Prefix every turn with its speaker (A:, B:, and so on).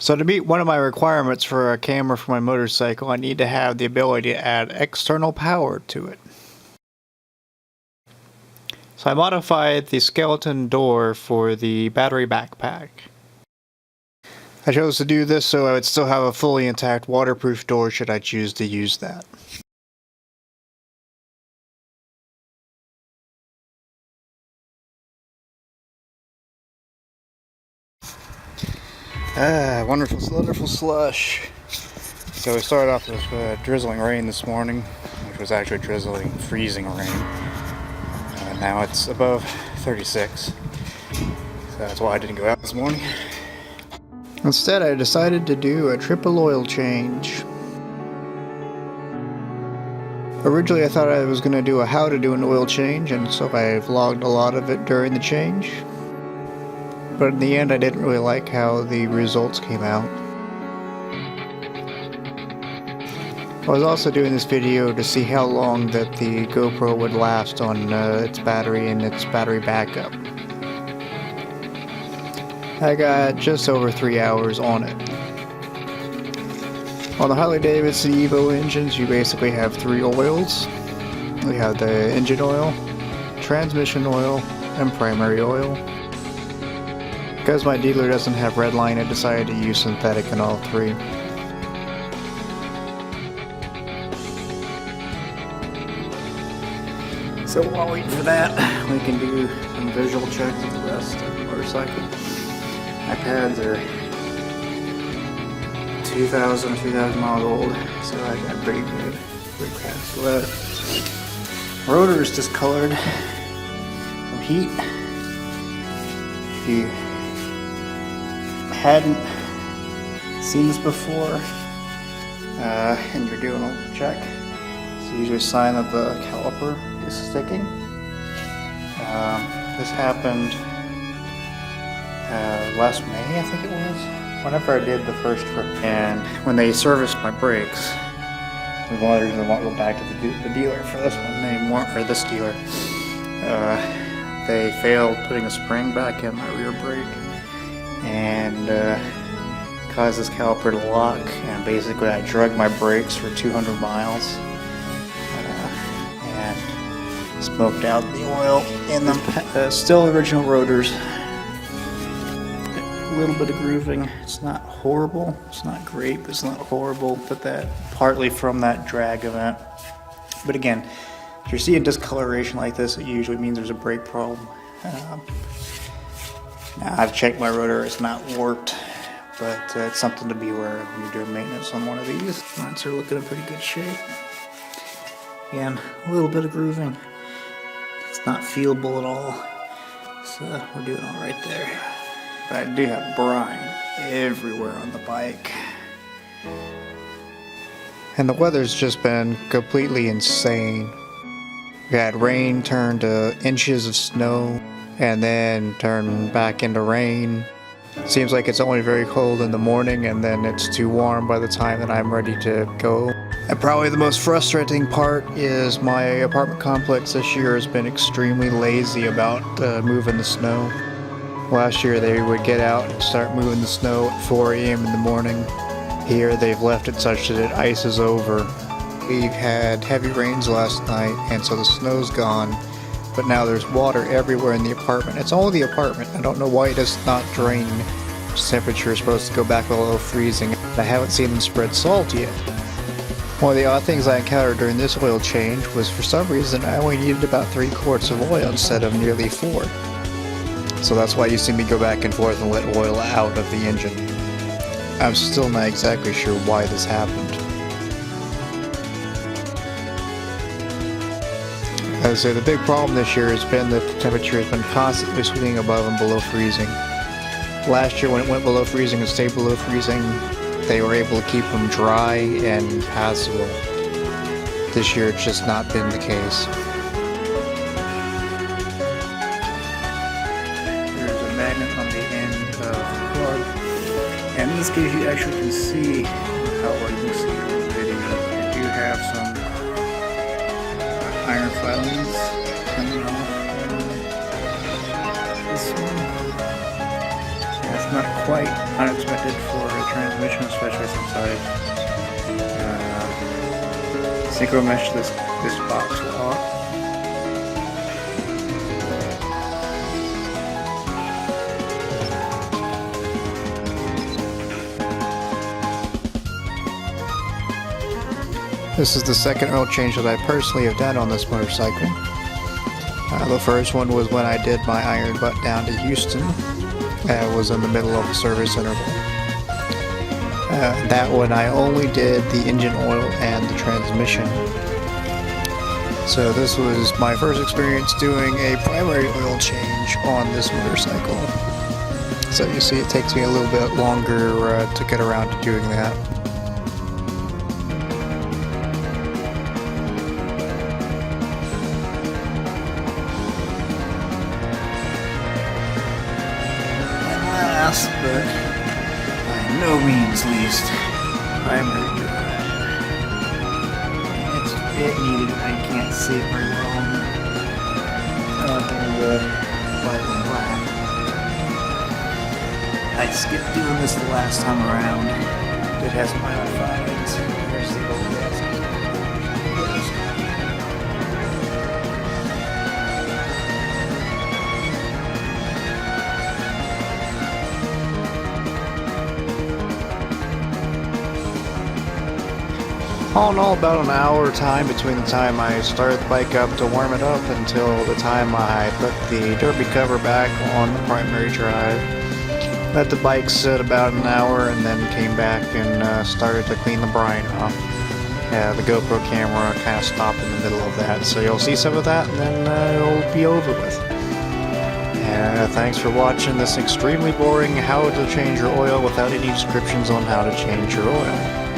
A: So to meet one of my requirements for a camera for my motorcycle, I need to have the ability to add external power to it. So I modified the skeleton door for the battery backpack. I chose to do this so I would still have a fully intact waterproof door should I choose to use that. Wonderful, wonderful slush. So we started off with drizzling rain this morning, which was actually drizzling, freezing rain. Now it's above 36, so that's why I didn't go out this morning. Instead, I decided to do a triple oil change. Originally, I thought I was going to do a how to do an oil change, and so I vlogged a lot of it during the change. But in the end, I didn't really like how the results came out. I was also doing this video to see how long that the GoPro would last on its battery and its battery backup. I got just over 3 hours on it. On the Harley-Davidson Evo engines, you basically have 3 oils. We have the engine oil, transmission oil, and primary oil. Because my dealer doesn't have redline, I decided to use synthetic in all 3. So while waiting for that, we can do some visual checks of the rest of the motorcycle. My pads are 2,000 or 3,000 miles old, so I got pretty good pads left. Rotor is discolored from heat. If you hadn't seen this before and you're doing a check, it's usually a sign that the caliper is sticking. This happened last May, I think it was, whenever I did the first trip. And when they serviced my brakes, the one of the reasons I won't go back to the dealer for this one anymore, or this dealer, they failed putting a spring back in my rear brake and caused this caliper to lock, and basically I drugged my brakes for 200 miles and smoked out the oil in them. Still original rotors. A little bit of grooving. It's not horrible. It's not great, but it's not horrible. But that partly from that drag event. But again, if you're seeing discoloration like this, it usually means there's a brake problem. Now I've checked my rotor, it's not warped, but it's something to be aware of when you're doing maintenance on one of these. Lights are looking in pretty good shape. Again, a little bit of grooving. It's not feelable at all, so we're doing all right there. But I do have brine everywhere on the bike. And the weather's just been completely insane. We had rain turn to inches of snow, and then turn back into rain. Seems like it's only very cold in the morning, and then it's too warm by the time that I'm ready to go. And probably the most frustrating part is my apartment complex this year has been extremely lazy about moving the snow. Last year they would get out and start moving the snow at 4 a.m. in the morning. Here they've left it such that it ices over. We've had heavy rains last night, and so the snow's gone. But now there's water everywhere in the apartment. It's all the apartment. I don't know why it does not drain. The temperature is supposed to go back below freezing. I haven't seen them spread salt yet. One of the odd things I encountered during this oil change was for some reason I only needed about 3 quarts of oil instead of nearly 4. So that's why you see me go back and forth and let oil out of the engine. I'm still not exactly sure why this happened. As I say, the big problem this year has been that the temperature has been constantly swinging above and below freezing. Last year when it went below freezing and stayed below freezing, they were able to keep them dry and passable. This year it's just not been the case. There's a magnet on the end of the plug, and in this case you actually can see how well you can see in the video. I do have some iron filings coming off this one. That's not quite unexpected for a
B: transmission, especially since I synchro meshed this box a lot.
A: This is the second oil change that I personally have done on this motorcycle. The first one was when I did my iron butt down to Houston. It was in the middle of the service interval. That one I only did the engine oil and the transmission. So this was my first experience doing a primary oil change on this motorcycle. So you see it takes me a little bit longer to get around to doing that.
B: Last, but by no means least, primary drive. It needed it. I can't see it very well. The white and black. I skipped doing this the last time around. It has modified. There's the old desk.
A: All in all, about an hour time between the time I started the bike up to warm it up until the time I put the derby cover back on the primary drive. Let the bike sit about an hour and then came back and started to clean the brine off. The GoPro camera kind of stopped in the middle of that, so you'll see some of that and then it'll be over with. Thanks for watching this extremely boring how to change your oil without any descriptions on how to change your oil.